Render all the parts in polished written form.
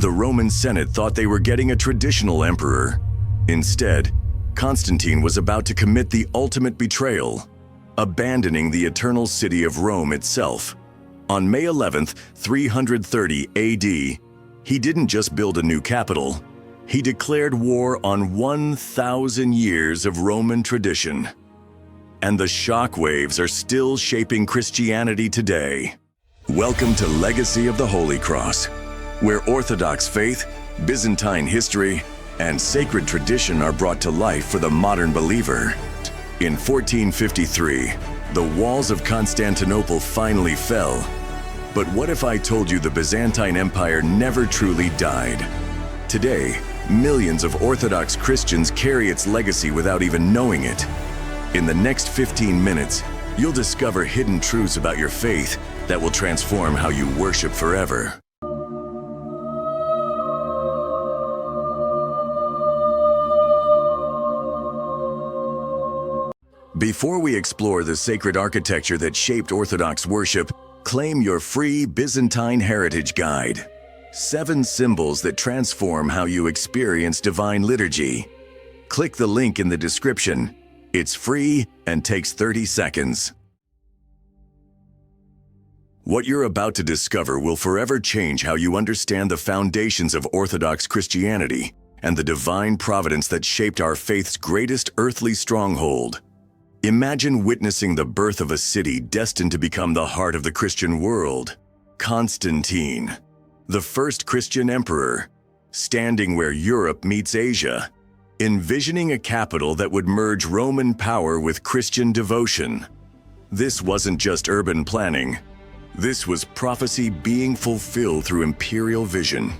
The Roman Senate thought they were getting a traditional emperor. Instead, Constantine was about to commit the ultimate betrayal, abandoning the eternal city of Rome itself. On May 11th, 330 AD, he didn't just build a new capital, he declared war on 1,000 years of Roman tradition. And the shockwaves are still shaping Christianity today. Welcome to Legacy of the Holy Cross, where Orthodox faith, Byzantine history, and sacred tradition are brought to life for the modern believer. In 1453, the walls of Constantinople finally fell. But what if I told you the Byzantine Empire never truly died? Today, millions of Orthodox Christians carry its legacy without even knowing it. In the next 15 minutes, you'll discover hidden truths about your faith that will transform how you worship forever. Before we explore the sacred architecture that shaped Orthodox worship, claim your free Byzantine Heritage Guide. 7 symbols that transform how you experience divine liturgy. Click the link in the description. It's free and takes 30 seconds. What you're about to discover will forever change how you understand the foundations of Orthodox Christianity and the divine providence that shaped our faith's greatest earthly stronghold. Imagine witnessing the birth of a city destined to become the heart of the Christian world. Constantine, the first Christian emperor, standing where Europe meets Asia, envisioning a capital that would merge Roman power with Christian devotion. This wasn't just urban planning. This was prophecy being fulfilled through imperial vision.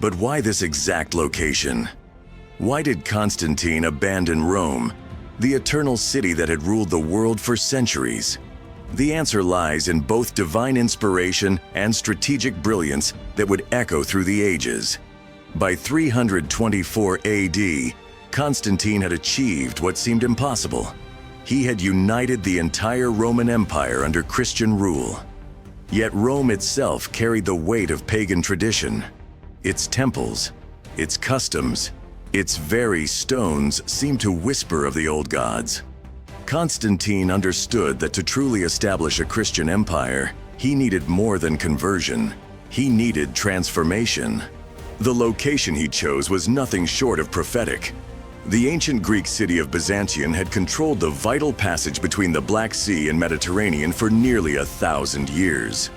But why this exact location? Why did Constantine abandon Rome, the eternal city that had ruled the world for centuries? The answer lies in both divine inspiration and strategic brilliance that would echo through the ages. By 324 AD, Constantine had achieved what seemed impossible. He had united the entire Roman Empire under Christian rule. Yet Rome itself carried the weight of pagan tradition. Its temples, its customs, its very stones seemed to whisper of the old gods. Constantine understood that to truly establish a Christian empire, he needed more than conversion. He needed transformation. The location he chose was nothing short of prophetic. The ancient Greek city of Byzantium had controlled the vital passage between the Black Sea and Mediterranean for nearly 1,000 years.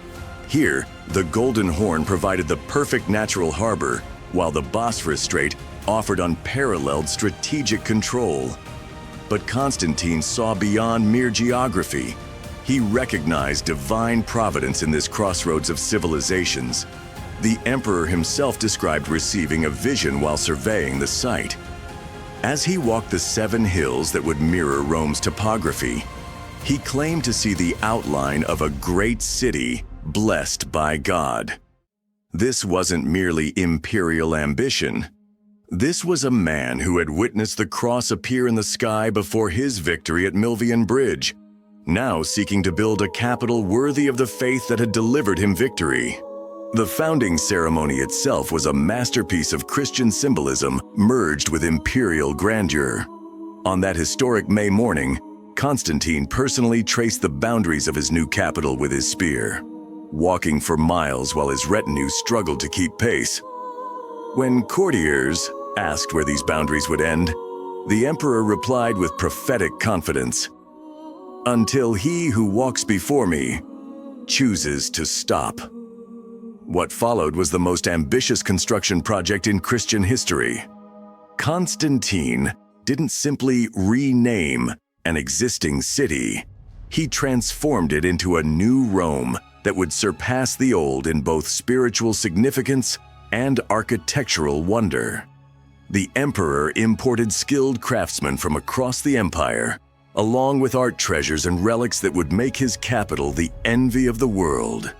Here, the Golden Horn provided the perfect natural harbor, while the Bosphorus Strait offered unparalleled strategic control. But Constantine saw beyond mere geography. He recognized divine providence in this crossroads of civilizations. The emperor himself described receiving a vision while surveying the site. As he walked the 7 hills that would mirror Rome's topography, he claimed to see the outline of a great city blessed by God. This wasn't merely imperial ambition. This was a man who had witnessed the cross appear in the sky before his victory at Milvian Bridge, now seeking to build a capital worthy of the faith that had delivered him victory. The founding ceremony itself was a masterpiece of Christian symbolism merged with imperial grandeur. On that historic May morning, Constantine personally traced the boundaries of his new capital with his spear, walking for miles while his retinue struggled to keep pace. When courtiers asked where these boundaries would end, the emperor replied with prophetic confidence, "Until he who walks before me chooses to stop." What followed was the most ambitious construction project in Christian history. Constantine didn't simply rename an existing city. He transformed it into a new Rome that would surpass the old in both spiritual significance and architectural wonder. The emperor imported skilled craftsmen from across the empire, along with art treasures and relics that would make his capital the envy of the world.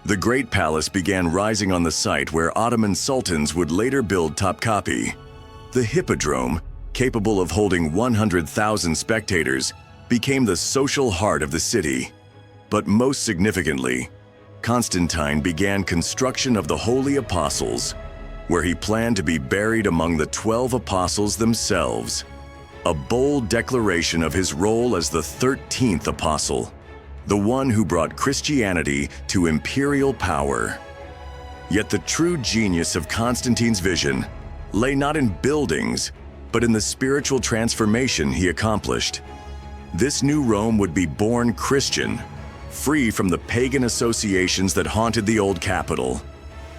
The Great Palace began rising on the site where Ottoman sultans would later build Topkapi. The Hippodrome, capable of holding 100,000 spectators, became the social heart of the city. But most significantly, Constantine began construction of the Holy Apostles, where he planned to be buried among the 12 apostles themselves, a bold declaration of his role as the 13th apostle, the one who brought Christianity to imperial power. Yet the true genius of Constantine's vision lay not in buildings, but in the spiritual transformation he accomplished. This new Rome would be born Christian, free from the pagan associations that haunted the old capital.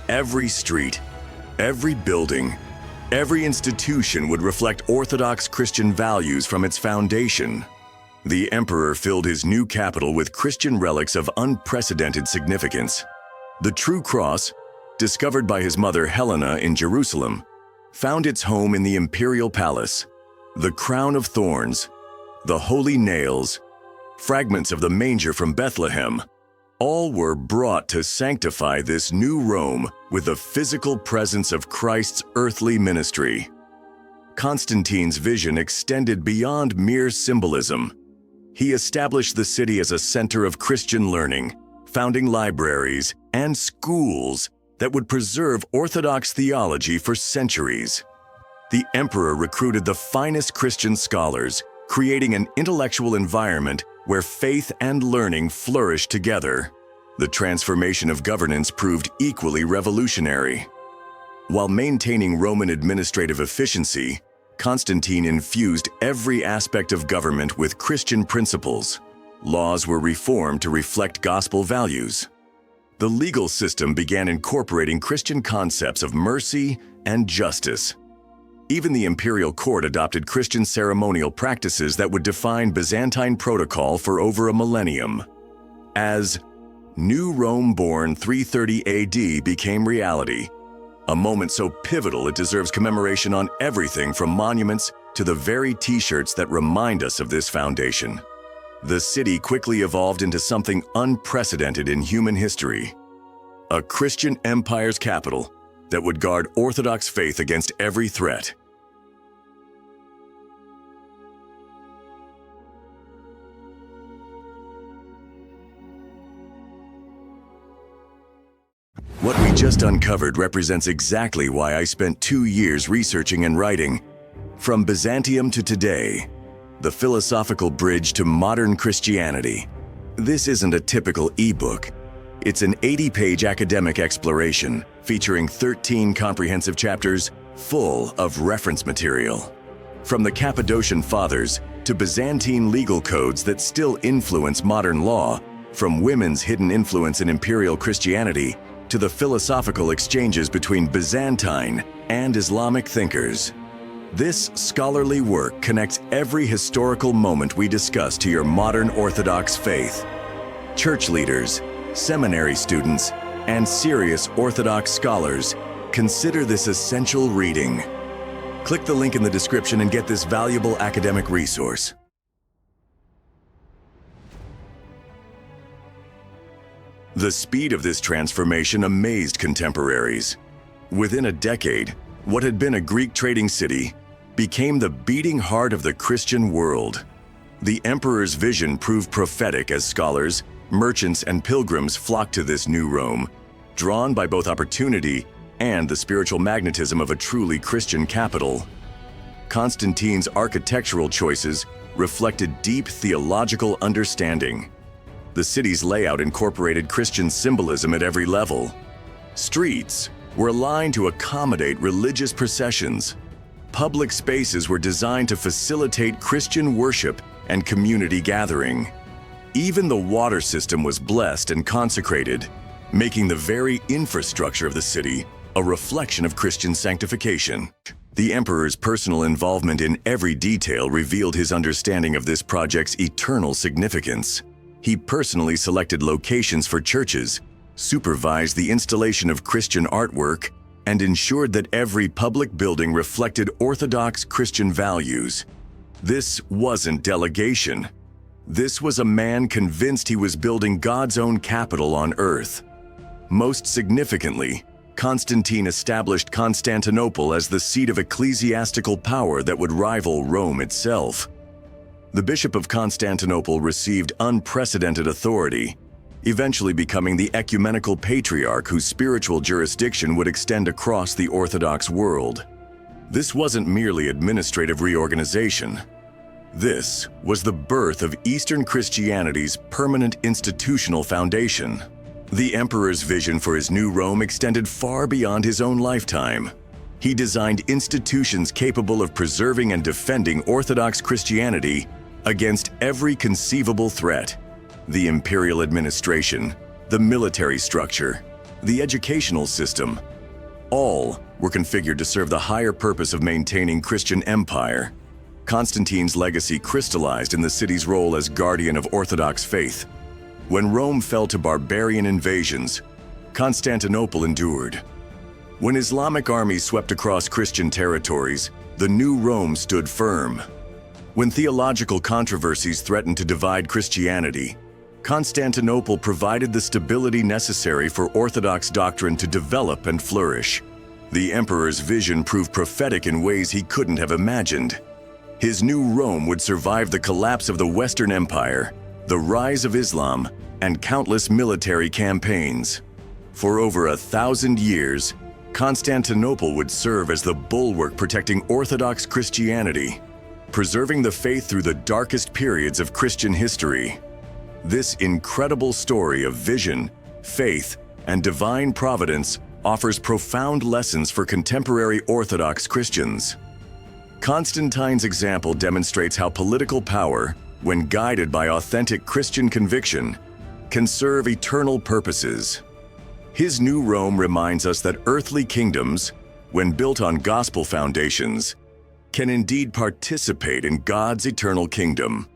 Every street, every building, every institution would reflect Orthodox Christian values from its foundation. The emperor filled his new capital with Christian relics of unprecedented significance. The true cross, discovered by his mother Helena in Jerusalem, found its home in the imperial palace. The crown of thorns, the holy nails, fragments of the manger from Bethlehem, all were brought to sanctify this new Rome with the physical presence of Christ's earthly ministry. Constantine's vision extended beyond mere symbolism. He established the city as a center of Christian learning, founding libraries and schools that would preserve Orthodox theology for centuries. The emperor recruited the finest Christian scholars, creating an intellectual environment where faith and learning flourished together. The transformation of governance proved equally revolutionary. While maintaining Roman administrative efficiency, Constantine infused every aspect of government with Christian principles. Laws were reformed to reflect gospel values. The legal system began incorporating Christian concepts of mercy and justice. Even the imperial court adopted Christian ceremonial practices that would define Byzantine protocol for over a millennium. As New Rome born 330 AD became reality, a moment so pivotal it deserves commemoration on everything from monuments to the very t-shirts that remind us of this foundation. The city quickly evolved into something unprecedented in human history, a Christian empire's capital that would guard Orthodox faith against every threat. What we just uncovered represents exactly why I spent 2 years researching and writing From Byzantium to Today, the philosophical bridge to modern Christianity. This isn't a typical ebook. It's an 80-page academic exploration featuring 13 comprehensive chapters full of reference material. From the Cappadocian Fathers to Byzantine legal codes that still influence modern law, from women's hidden influence in imperial Christianity to the philosophical exchanges between Byzantine and Islamic thinkers. This scholarly work connects every historical moment we discuss to your modern Orthodox faith. Church leaders, seminary students, and serious Orthodox scholars, consider this essential reading. Click the link in the description and get this valuable academic resource. The speed of this transformation amazed contemporaries. Within a decade, what had been a Greek trading city became the beating heart of the Christian world. The emperor's vision proved prophetic as scholars, merchants, and pilgrims flocked to this new Rome, drawn by both opportunity and the spiritual magnetism of a truly Christian capital. Constantine's architectural choices reflected deep theological understanding. The city's layout incorporated Christian symbolism at every level. Streets were aligned to accommodate religious processions. Public spaces were designed to facilitate Christian worship and community gathering. Even the water system was blessed and consecrated, making the very infrastructure of the city a reflection of Christian sanctification. The emperor's personal involvement in every detail revealed his understanding of this project's eternal significance. He personally selected locations for churches, supervised the installation of Christian artwork, and ensured that every public building reflected Orthodox Christian values. This wasn't delegation. This was a man convinced he was building God's own capital on earth. Most significantly, Constantine established Constantinople as the seat of ecclesiastical power that would rival Rome itself. The Bishop of Constantinople received unprecedented authority. eventually becoming the ecumenical patriarch whose spiritual jurisdiction would extend across the Orthodox world. This wasn't merely administrative reorganization. This was the birth of Eastern Christianity's permanent institutional foundation. The emperor's vision for his new Rome extended far beyond his own lifetime. He designed institutions capable of preserving and defending Orthodox Christianity against every conceivable threat. The imperial administration, the military structure, the educational system, all were configured to serve the higher purpose of maintaining Christian empire. Constantine's legacy crystallized in the city's role as guardian of Orthodox faith. When Rome fell to barbarian invasions, Constantinople endured. When Islamic armies swept across Christian territories, the new Rome stood firm. When theological controversies threatened to divide Christianity, Constantinople provided the stability necessary for Orthodox doctrine to develop and flourish. The emperor's vision proved prophetic in ways he couldn't have imagined. His new Rome would survive the collapse of the Western Empire, the rise of Islam, and countless military campaigns. For over 1,000 years, Constantinople would serve as the bulwark protecting Orthodox Christianity, preserving the faith through the darkest periods of Christian history. This incredible story of vision, faith, and divine providence offers profound lessons for contemporary Orthodox Christians. Constantine's example demonstrates how political power, when guided by authentic Christian conviction, can serve eternal purposes. His new Rome reminds us that earthly kingdoms, when built on gospel foundations, can indeed participate in God's eternal kingdom.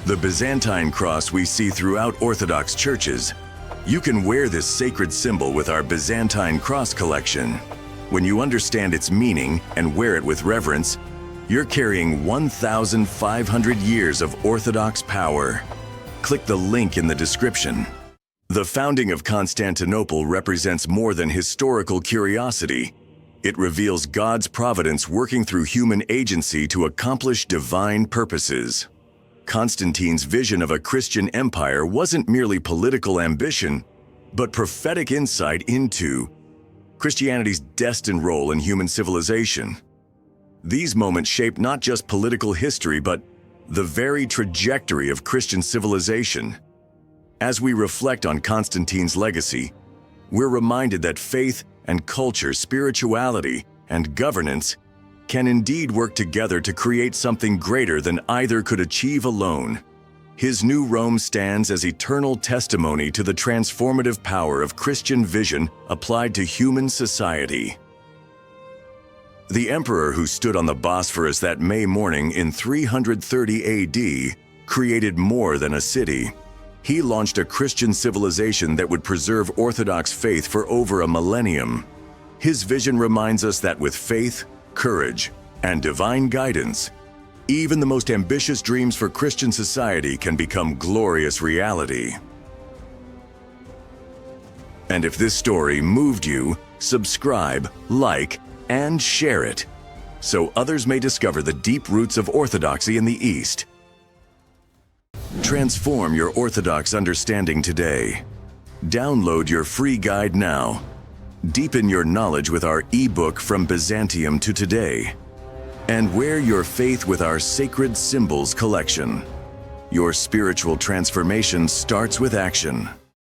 The Byzantine cross we see throughout Orthodox churches. You can wear this sacred symbol with our Byzantine cross collection. When you understand its meaning and wear it with reverence, you're carrying 1,500 years of Orthodox power. Click the link in the description. The founding of Constantinople represents more than historical curiosity. It reveals God's providence working through human agency to accomplish divine purposes. Constantine's vision of a Christian empire wasn't merely political ambition, but prophetic insight into Christianity's destined role in human civilization. These moments shape not just political history, but the very trajectory of Christian civilization. As we reflect on Constantine's legacy, we're reminded that faith and culture, spirituality and governance can indeed work together to create something greater than either could achieve alone. His new Rome stands as eternal testimony to the transformative power of Christian vision applied to human society. The emperor who stood on the Bosphorus that May morning in 330 AD created more than a city. He launched a Christian civilization that would preserve Orthodox faith for over a millennium. His vision reminds us that with faith, courage, and divine guidance, even the most ambitious dreams for Christian society can become glorious reality. And if this story moved you, subscribe, like, and share it, so others may discover the deep roots of orthodoxy in the East. Transform your Orthodox understanding today. Download your free guide now. Deepen your knowledge with our ebook From Byzantium to Today. And wear your faith with our Sacred Symbols collection. Your spiritual transformation starts with action.